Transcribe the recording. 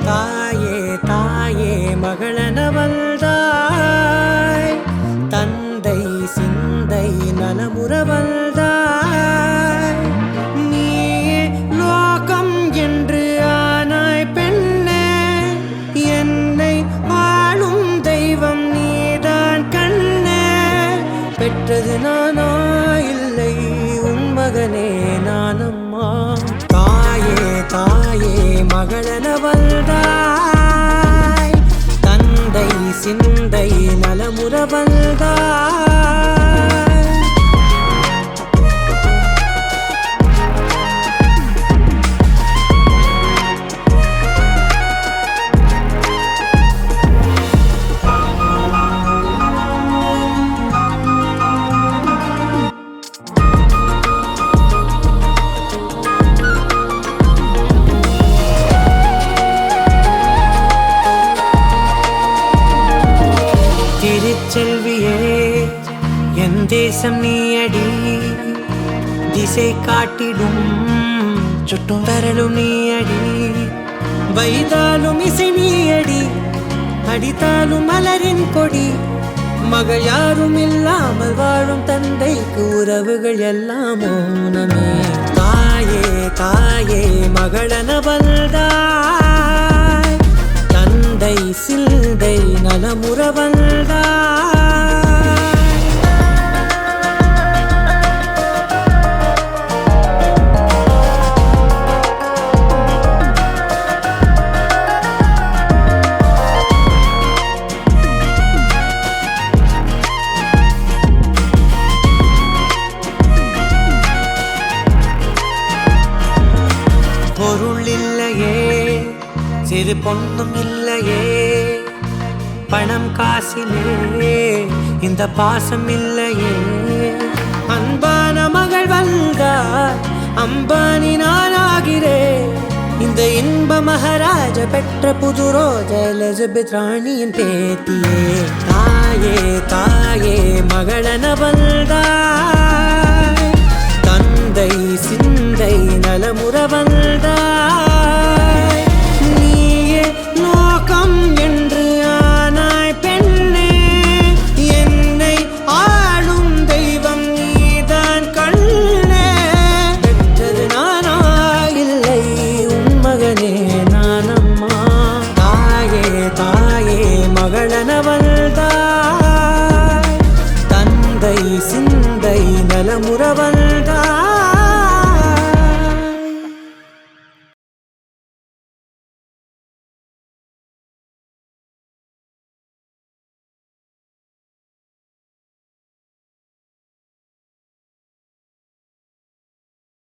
தாயே தாயே மகளனவள்தாய், தந்தை சிந்தை நலமுறவள்தாய். நீயே லோகம் என்று ஆனாய் பெண்ணே, என்னை வாழும் தெய்வம் நீதான் கண்ணே. பெற்றது நானா இல்லை உன் மகனே நானம்மா. தாயே தாயே மகளனவள்தாய், தந்தை சிந்தை நலமுறவள்தாய். திருச்செல்வியே என் தேசம் நீயடி, திசை காட்டிடும் சுட்டும் வரலும் நீயடி. வைதாலும் இசை நீயடி, அடித்தாலும் மலரின் கொடி. மகள் யாரும் இல்லாமல் வாழும் தந்தைக்கு உறவுகள் எல்லாம் மௌனமே. தாயே தாயே மகளனவள்தாய், தந்தை சிந்தை நலமுறவள்தாய். பொருள் இல்லையே, சிறு பொண்ணும் இல்லையே, பணம் காசிலே இந்த பாசம் இல்லையே. அன்பான மகள் வந்தார், அம்பானி நானாகிறேன். இந்த இன்ப மகாராஜ பெற்ற புது ரோஜா எலிசபெத் ராணியின் பேத்தியே. தாயே தாயே மகளனவள்தாய், தந்தை சிந்தை நலமுறவள்தாய். நீயே லோகம் என்று ஆனாய் பெண்ணே, என்னை ஆளும் தெய்வம் நீதான் கண்ணே. பெற்றது நானா இல்லை உன் மகனே நானம்மா. தாயே தாயே மகளனவள்தாய், தந்தை சிந்தை நலமுறவள்